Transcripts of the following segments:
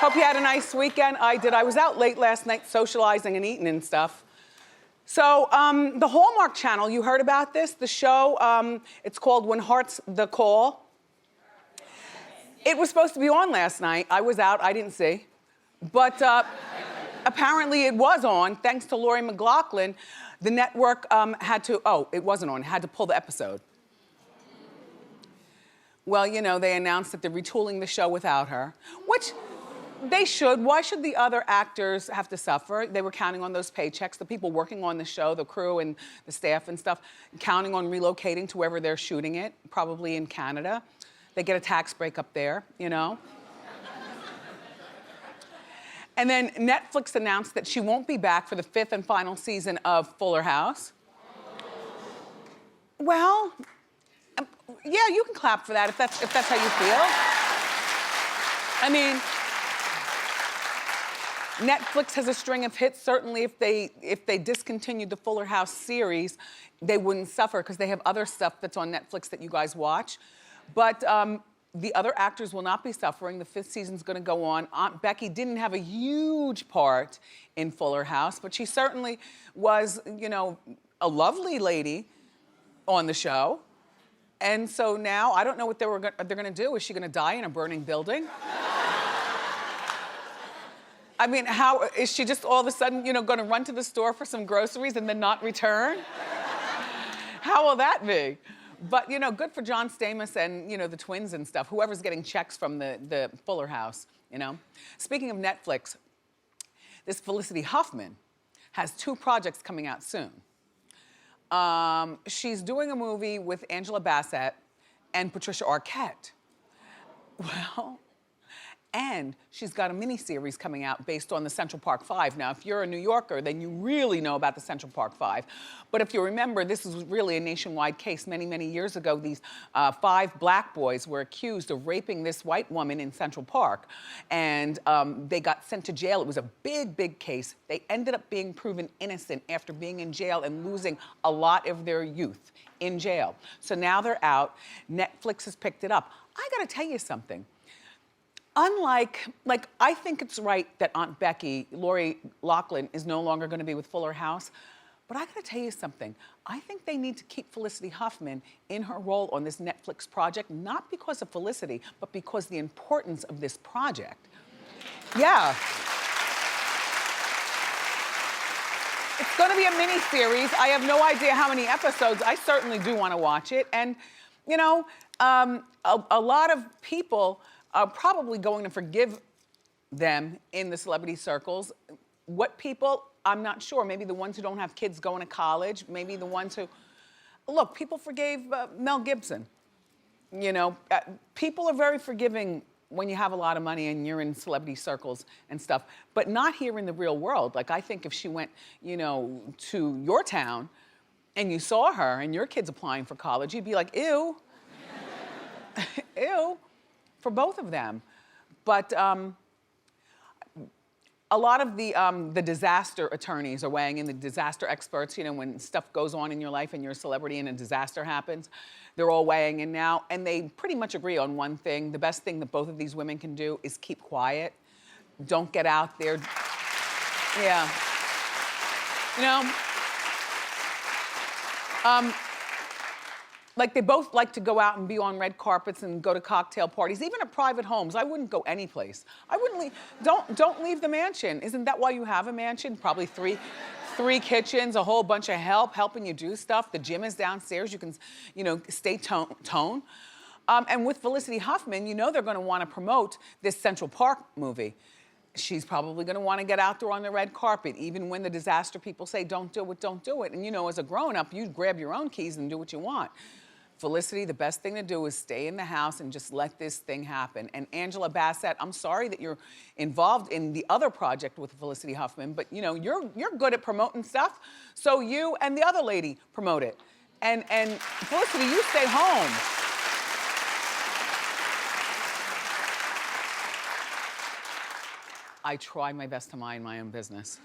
Hope you had a nice weekend. I did. I was out late last night socializing and eating and stuff. So the Hallmark Channel, you heard about this? The show, it's called When Hearts the Call. It was supposed to be on last night. I was out, I didn't see. But apparently it was on, thanks to Lori McLaughlin. The network had to, it wasn't on, had to pull the episode. Well, you know, they announced that they're retooling the show without her, which they should. Why should the other actors have to suffer? They were counting on those paychecks. The people working on the show, the crew and the staff and stuff, counting on relocating to wherever they're shooting it, probably in Canada. They get a tax break up there, you know? And then Netflix announced that she won't be back for the 5th and final season of Fuller House. Well, yeah, you can clap for that if that's how you feel. I mean, Netflix has a string of hits. Certainly if they discontinued the Fuller House series, they wouldn't suffer because they have other stuff that's on Netflix that you guys watch. But the other actors will not be suffering. The 5th season's gonna go on. Aunt Becky didn't have a huge part in Fuller House, but she certainly was, you know, a lovely lady on the show. And so now, I don't know what they're gonna do. Is she gonna die in a burning building? I mean, how, is she just all of a sudden, you know, gonna run to the store for some groceries and then not return? How will that be? But, you know, good for John Stamos and, you know, the twins and stuff, whoever's getting checks from the Fuller House, you know? Speaking of Netflix, this Felicity Huffman has 2 projects coming out soon. She's doing a movie with Angela Bassett and Patricia Arquette. Well, and she's got a miniseries coming out based on the Central Park 5. Now, if you're a New Yorker, then you really know about the Central Park 5. But if you remember, this was really a nationwide case many, many years ago. These 5 black boys were accused of raping this white woman in Central Park. And they got sent to jail. It was a big, big case. They ended up being proven innocent after being in jail and losing a lot of their youth in jail. So now they're out. Netflix has picked it up. I gotta tell you something. Unlike, like, I think it's right that Aunt Becky, Lori McLaughlin, is no longer gonna be with Fuller House, but I gotta tell you something. I think they need to keep Felicity Huffman in her role on this Netflix project, not because of Felicity, but because the importance of this project. Yeah. It's gonna be a mini-series. I have no idea how many episodes. I certainly do wanna watch it. And, you know, a lot of people are probably going to forgive them in the celebrity circles. What people, I'm not sure. Maybe the ones who don't have kids going to college, maybe the ones who, look, people forgave Mel Gibson. You know, people are very forgiving when you have a lot of money and you're in celebrity circles and stuff, but not here in the real world. Like, I think if she went, you know, to your town and you saw her and your kid's applying for college, you'd be like, ew, ew. For both of them. But a lot of the disaster attorneys are weighing in, the disaster experts, you know, when stuff goes on in your life and you're a celebrity and a disaster happens, they're all weighing in now, and they pretty much agree on one thing. The best thing that both of these women can do is keep quiet. Don't get out there. Yeah. You know? Like, they both like to go out and be on red carpets and go to cocktail parties, even at private homes. I wouldn't go anyplace. I wouldn't leave, don't leave the mansion. Isn't that why you have a mansion? Probably three kitchens, a whole bunch of helping you do stuff. The gym is downstairs. You can, you know, stay tone. And with Felicity Huffman, you know they're gonna wanna promote this Central Park movie. She's probably gonna wanna get out there on the red carpet, even when the disaster people say, don't do it, don't do it. And you know, as a grown-up, you grab your own keys and do what you want. Felicity, the best thing to do is stay in the house and just let this thing happen. And Angela Bassett, I'm sorry that you're involved in the other project with Felicity Huffman, but you know, you're good at promoting stuff, so you and the other lady promote it. And Felicity, you stay home. I try my best to mind my own business.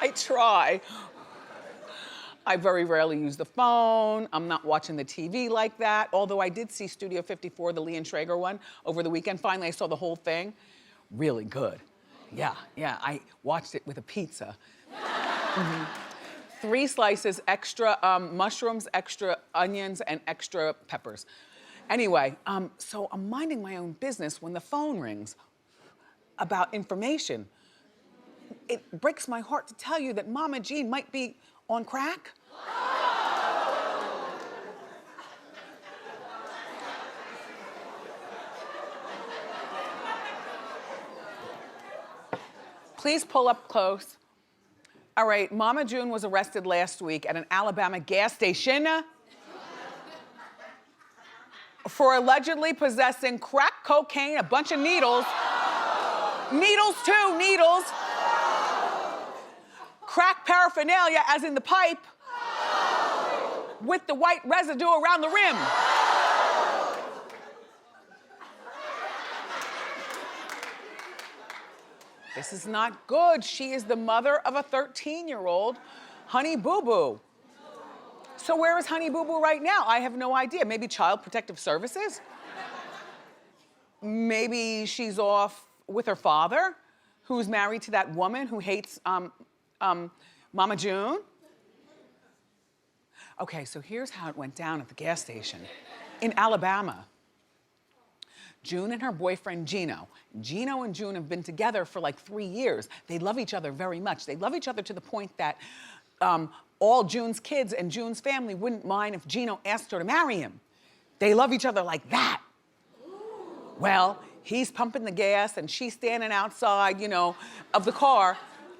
I try. I very rarely use the phone. I'm not watching the TV like that. Although I did see Studio 54, the Lee Traeger one, over the weekend. Finally, I saw the whole thing. Really good. Yeah, I watched it with a pizza. 3 slices, extra mushrooms, extra onions, and extra peppers. Anyway, so I'm minding my own business when the phone rings about information. It breaks my heart to tell you that Mama Jean might be on crack. Please pull up close. All right, Mama June was arrested last week at an Alabama gas station for allegedly possessing crack cocaine, a bunch of needles. Needles too, needles. Crack paraphernalia, as in the pipe, with the white residue around the rim. This is not good. She is the mother of a 13-year-old, Honey Boo Boo. So where is Honey Boo Boo right now? I have no idea. Maybe Child Protective Services? Maybe she's off with her father, who's married to that woman who hates Mama June. Okay, so here's how it went down at the gas station in Alabama. June and her boyfriend, Gino. Gino and June have been together for like 3 years. They love each other very much. They love each other to the point that all June's kids and June's family wouldn't mind if Gino asked her to marry him. They love each other like that. Well, he's pumping the gas and she's standing outside, of the car,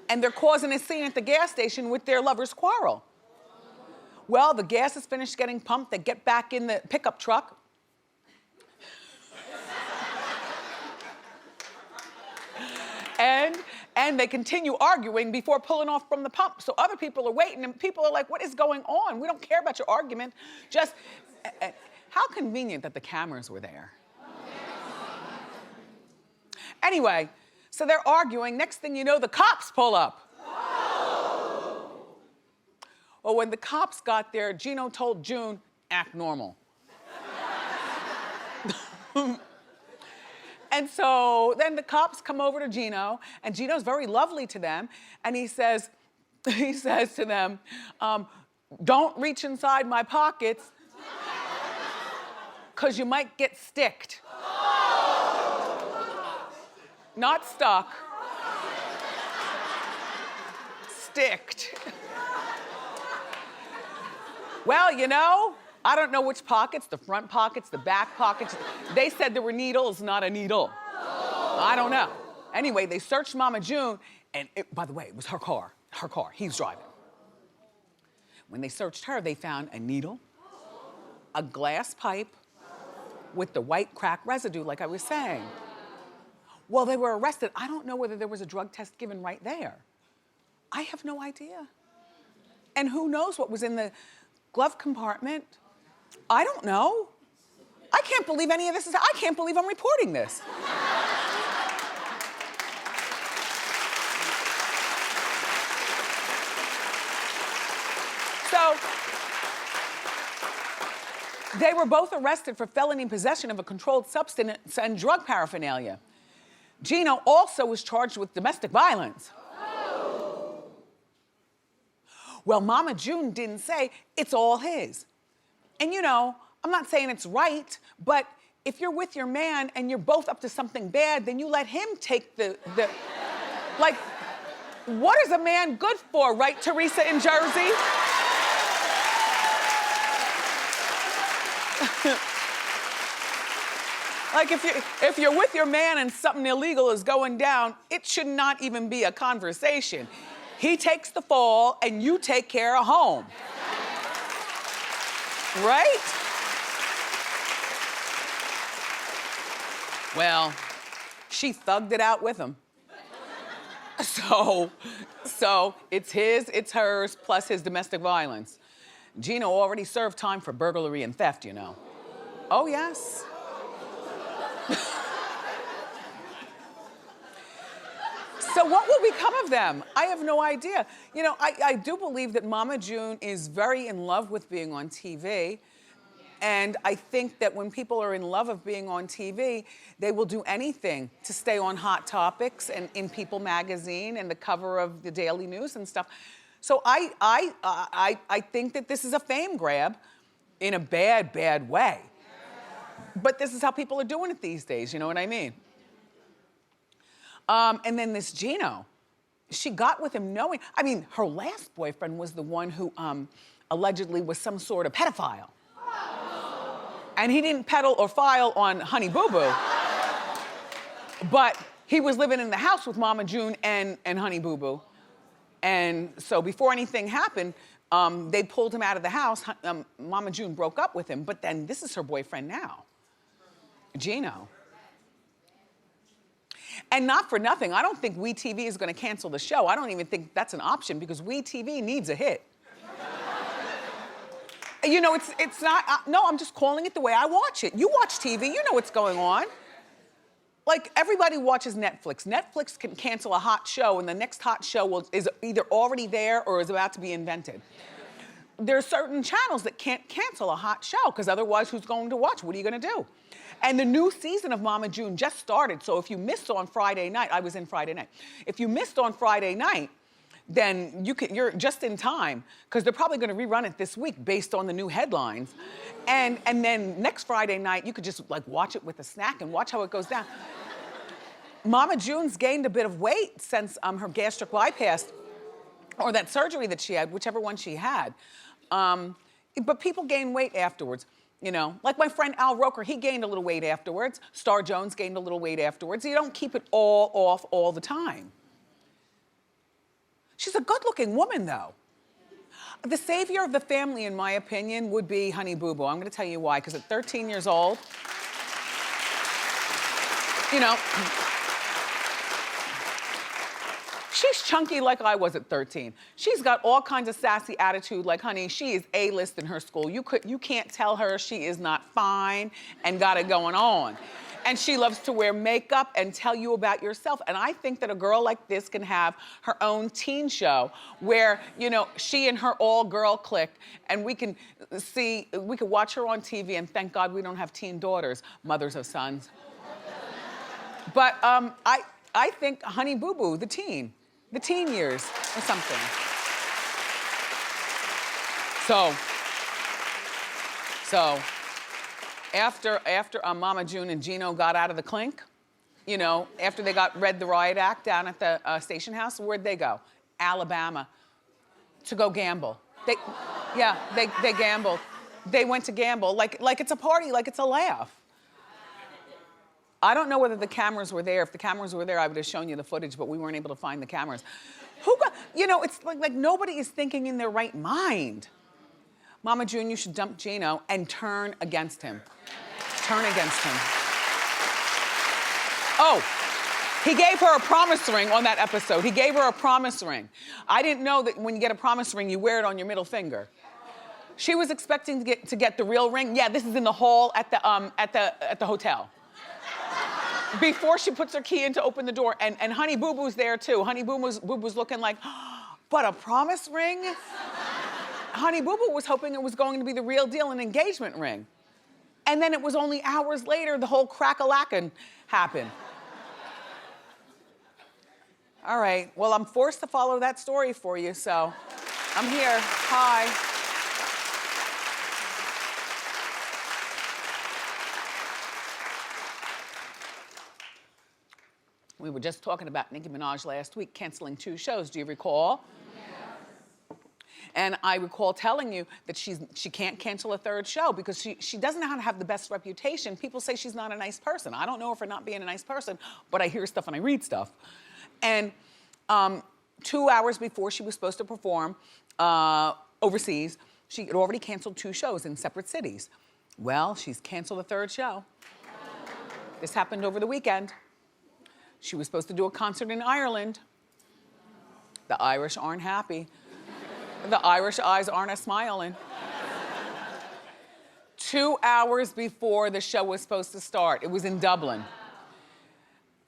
and they're causing a scene at the gas station with their lover's quarrel. Well, the gas is finished getting pumped. They get back in the pickup truck. And they continue arguing before pulling off from the pump. So other people are waiting and people are like, what is going on? We don't care about your argument. Just, how convenient that the cameras were there. Anyway, so they're arguing. Next thing you know, the cops pull up. Well, when the cops got there, Gino told June, act normal. And so then the cops come over to Gino, and Gino's very lovely to them, and he says to them, don't reach inside my pockets, because you might get sticked. Not stuck. Sticked. Well, I don't know which pockets, the front pockets, the back pockets. They said there were needles, not a needle. I don't know. Anyway, they searched Mama June, and by the way, it was her car, he's driving. When they searched her, they found a needle, a glass pipe with the white crack residue, like I was saying. Well, they were arrested. I don't know whether there was a drug test given right there. I have no idea. And who knows what was in the glove compartment? I don't know. I can't believe any of this is, I can't believe I'm reporting this. So, they were both arrested for felony possession of a controlled substance and drug paraphernalia. Gino also was charged with domestic violence. Well, Mama June didn't say it's all his. And I'm not saying it's right, but if you're with your man and you're both up to something bad, then you let him take the like, what is a man good for, right, Teresa in Jersey? Like, if you're with your man and something illegal is going down, it should not even be a conversation. He takes the fall and you take care of home. Right? Well, she thugged it out with him. So it's his, it's hers, plus his domestic violence. Gino already served time for burglary and theft, Oh, yes. So what will become of them? I have no idea. You know, I do believe that Mama June is very in love with being on TV. And I think that when people are in love of being on TV, they will do anything to stay on Hot Topics and in People magazine and the cover of the Daily News and stuff. So I think that this is a fame grab in a bad, bad way. But this is how people are doing it these days, you know what I mean? And then this Gino, she got with him knowing, I mean, her last boyfriend was the one who allegedly was some sort of pedophile. And he didn't peddle or file on Honey Boo Boo. But he was living in the house with Mama June and Honey Boo Boo. And so before anything happened, they pulled him out of the house. Mama June broke up with him, but then this is her boyfriend now, Gino. And not for nothing, I don't think WeTV is gonna cancel the show. I don't even think that's an option because WeTV needs a hit. You know, it's not, no, I'm just calling it the way I watch it. You watch TV, you know what's going on. Like, everybody watches Netflix. Netflix can cancel a hot show and the next hot show is either already there or is about to be invented. There are certain channels that can't cancel a hot show because otherwise who's going to watch? What are you gonna do? And the new season of Mama June just started, so if you missed on Friday night, I was in Friday night. If you missed on Friday night, then you're just in time because they're probably gonna rerun it this week based on the new headlines. And then next Friday night, you could just like watch it with a snack and watch how it goes down. Mama June's gained a bit of weight since her gastric bypass or that surgery that she had, whichever one she had. But people gain weight afterwards. You know, like my friend Al Roker, he gained a little weight afterwards. Star Jones gained a little weight afterwards. You don't keep it all off all the time. She's a good-looking woman, though. The savior of the family, in my opinion, would be Honey Boo Boo. I'm gonna tell you why, because at 13 years old, you know, she's chunky like I was at 13. She's got all kinds of sassy attitude, like, honey, she is A-list in her school. You can't tell her she is not fine and got it going on. And she loves to wear makeup and tell you about yourself. And I think that a girl like this can have her own teen show where, you know, she and her all-girl clique, and we can watch her on TV, and thank God we don't have teen daughters, mothers of sons. But I think Honey Boo Boo, the teen years or something. So after Mama June and Gino got out of the clink, you know, after they read the riot act down at the station house, where'd they go? Alabama, to go gamble. They gambled. They went to gamble, like it's a party, like it's a laugh. I don't know whether the cameras were there. If the cameras were there, I would have shown you the footage, but we weren't able to find the cameras. You know, it's like nobody is thinking in their right mind. Mama June, you should dump Gino and turn against him. Turn against him. Oh, he gave her a promise ring on that episode. He gave her a promise ring. I didn't know that when you get a promise ring, you wear it on your middle finger. She was expecting to get the real ring. Yeah, this is in the hall at the hotel. Before she puts her key in to open the door, and Honey Boo Boo's there too. Honey Boo Boo's looking like, but a promise ring? Honey Boo Boo was hoping it was going to be the real deal, an engagement ring. And then it was only hours later the whole crack-a-lackin' happened. All right, well, I'm forced to follow that story for you, so I'm here. Hi. We were just talking about Nicki Minaj last week canceling 2 shows. Do you recall? Yeah. And I recall telling you that she can't cancel a 3rd show because she doesn't know how to have the best reputation. People say she's not a nice person. I don't know her for not being a nice person, but I hear stuff and I read stuff. And 2 hours before she was supposed to perform overseas, she had already canceled 2 shows in separate cities. Well, she's canceled a 3rd show. This happened over the weekend. She was supposed to do a concert in Ireland. The Irish aren't happy. The Irish eyes aren't a-smiling. 2 hours before the show was supposed to start, it was in Dublin.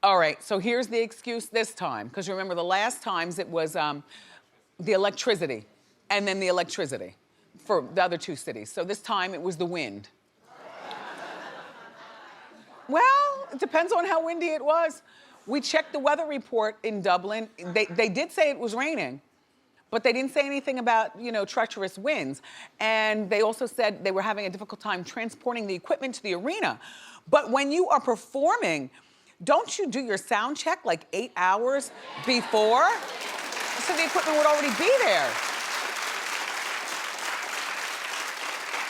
All right, so here's the excuse this time, because remember the last times it was the electricity, and then the electricity for the other two cities. So this time it was the wind. Well, it depends on how windy it was. We checked the weather report in Dublin. They did say it was raining, but they didn't say anything about, you know, treacherous winds. And they also said they were having a difficult time transporting the equipment to the arena. But when you are performing, don't you do your sound check like 8 hours before? So the equipment would already be there.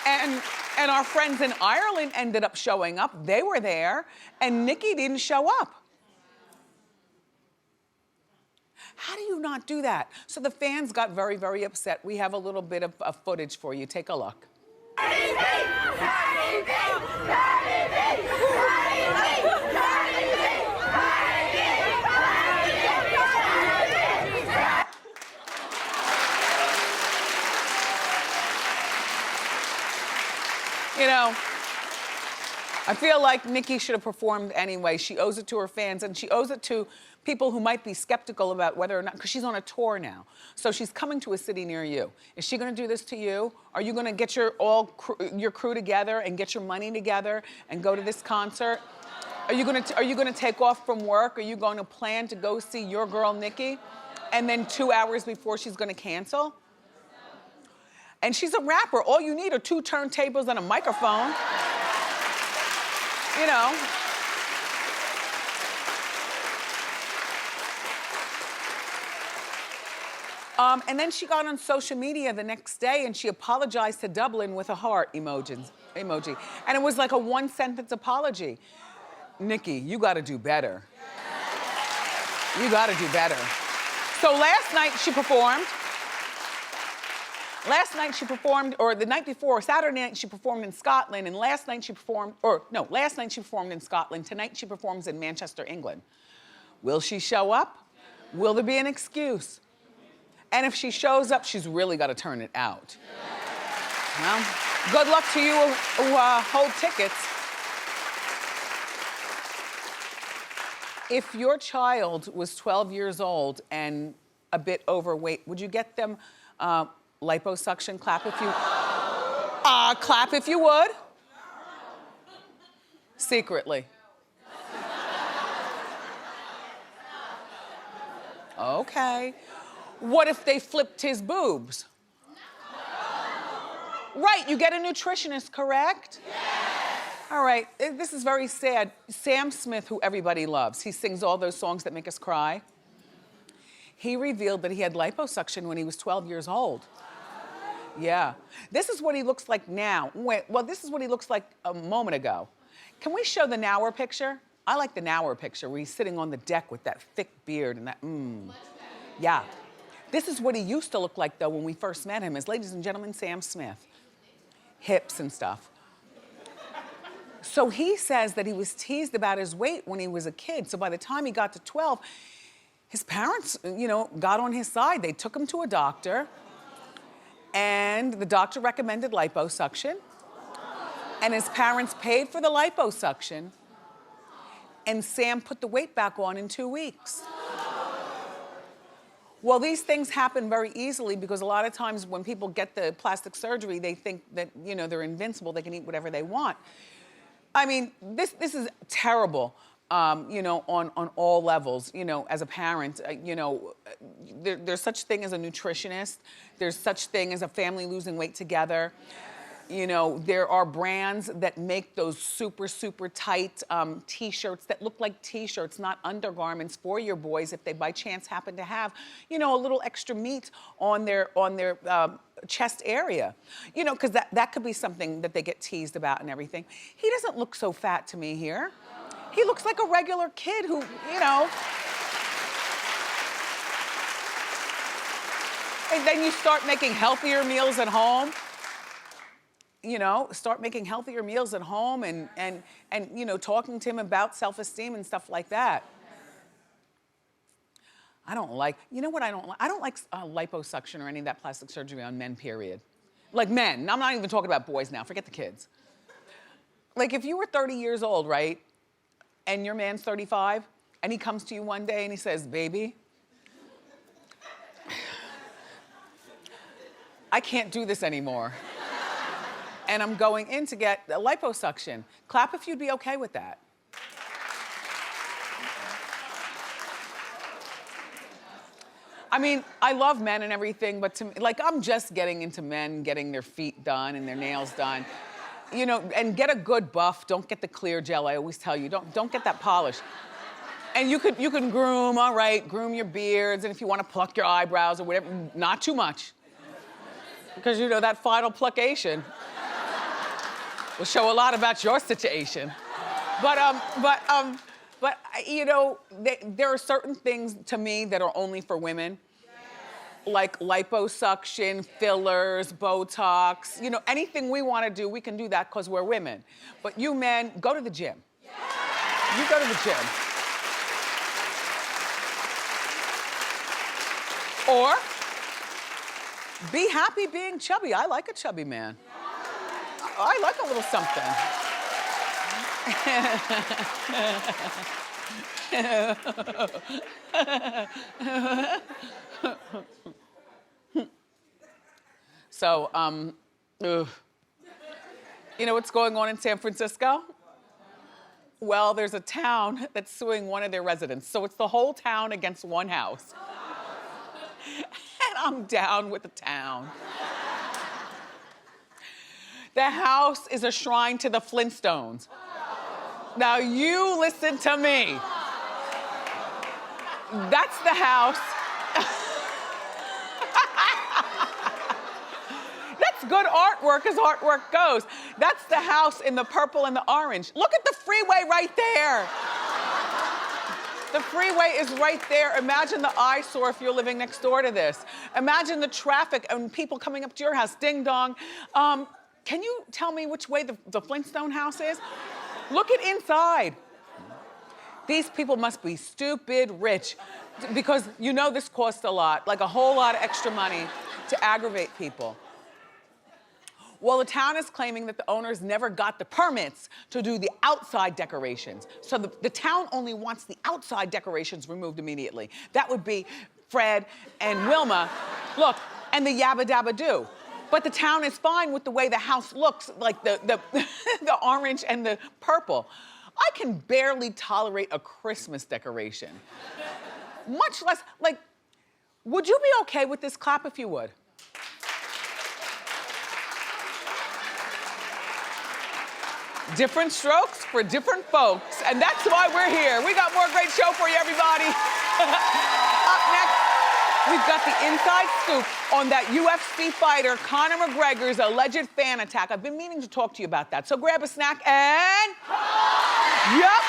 And our friends in Ireland ended up showing up. They were there, and Nicki didn't show up. How do you not do that? So the fans got very, very upset. We have a little bit of footage for you. Take a look. You know, I feel like Nicki should have performed anyway. She owes it to her fans, and she owes it to people who might be skeptical about whether or not, because she's on a tour now. So she's coming to a city near you. Is she gonna do this to you? Are you gonna get your crew together and get your money together and go to this concert? Are you gonna take off from work? Are you going to plan to go see your girl Nicki? And then 2 hours before she's gonna cancel? And she's a rapper. All you need are 2 turntables and a microphone. You know. And then she got on social media the next day and she apologized to Dublin with a heart emoji. And it was like a 1-sentence apology. Nicki, you gotta do better. You gotta do better. So last night she performed. Last night she performed, or the night before, Saturday night she performed in Scotland, and last night she performed in Scotland. Tonight she performs in Manchester, England. Will she show up? Will there be an excuse? And if she shows up, she's really got to turn it out. Well, good luck to you who hold tickets. If your child was 12 years old and a bit overweight, would you get them liposuction? Clap if you would. Secretly. Okay. What if they flipped his boobs? Right, you get a nutritionist, correct? Yes. All right, this is very sad. Sam Smith, who everybody loves, he sings all those songs that make us cry. He revealed that he had liposuction when he was 12 years old. Yeah. This is what he looks like now. Well, this is what he looks like a moment ago. Can we show the nower picture? I like the nower picture where he's sitting on the deck with that thick beard and that, Yeah. This is what he used to look like, though, when we first met him, as ladies and gentlemen, Sam Smith. Hips and stuff. So he says that he was teased about his weight when he was a kid. So by the time he got to 12, his parents, you know, got on his side. They took him to a doctor, and the doctor recommended liposuction. And his parents paid for the liposuction, and Sam put the weight back on in 2 weeks. Well, these things happen very easily because a lot of times when people get the plastic surgery, they think that, you know, they're invincible, they can eat whatever they want. I mean, this is terrible, you know, on all levels, you know, as a parent, you know, there's such thing as a nutritionist, there's such thing as a family losing weight together. You know, there are brands that make those super, super tight t-shirts that look like t-shirts, not undergarments for your boys if they by chance happen to have, you know, a little extra meat on their chest area. You know, because that could be something that they get teased about and everything. He doesn't look so fat to me here. He looks like a regular kid who, you know. And then you start making healthier meals at home. You know, start making healthier meals at home and you know, talking to him about self-esteem and stuff like that. I don't like, you know what I don't like? I don't like liposuction or any of that plastic surgery on men, period. Like men, I'm not even talking about boys now, forget the kids. Like if you were 30 years old, right, and your man's 35, And he comes to you one day and he says, baby, I can't do this anymore. And I'm going in to get a liposuction. Clap if you'd be okay with that. I mean, I love men and everything, but to me, like, I'm just getting into men getting their feet done and their nails done. You know, and get a good buff. Don't get the clear gel. I always tell you, don't get that polish. And you can groom, all right, groom your beards, and if you want to pluck your eyebrows or whatever, not too much. Because you know that final pluckation will show a lot about your situation. But you know, there are certain things to me that are only for women. Like liposuction, fillers, Botox, you know, anything we want to do, we can do that because we're women. But you men, go to the gym. You go to the gym. Or be happy being chubby. I like a chubby man. I like a little something. So, you know what's going on in San Francisco? Well, there's a town that's suing one of their residents. So it's the whole town against one house. And I'm down with the town. The house is a shrine to the Flintstones. Now you listen to me. That's the house. That's good artwork as artwork goes. That's the house in the purple and the orange. Look at the freeway right there. The freeway is right there. Imagine the eyesore if you're living next door to this. Imagine the traffic and people coming up to your house, ding dong. Can you tell me which way the Flintstone house is? Look at inside. These people must be stupid rich because you know this costs a lot, like a whole lot of extra money to aggravate people. Well, the town is claiming that the owners never got the permits to do the outside decorations. So the town only wants the outside decorations removed immediately. That would be Fred and Wilma. Look, and the Yabba Dabba Doo. But the town is fine with the way the house looks, like the the orange and the purple. I can barely tolerate a Christmas decoration. Much less, like, would you be okay with this? Clap if you would. Different strokes for different folks, and that's why we're here. We got more great show for you, everybody. Up next, we've got the inside scoop on that UFC fighter, Conor McGregor's alleged fan attack. I've been meaning to talk to you about that, so grab a snack and... Yep.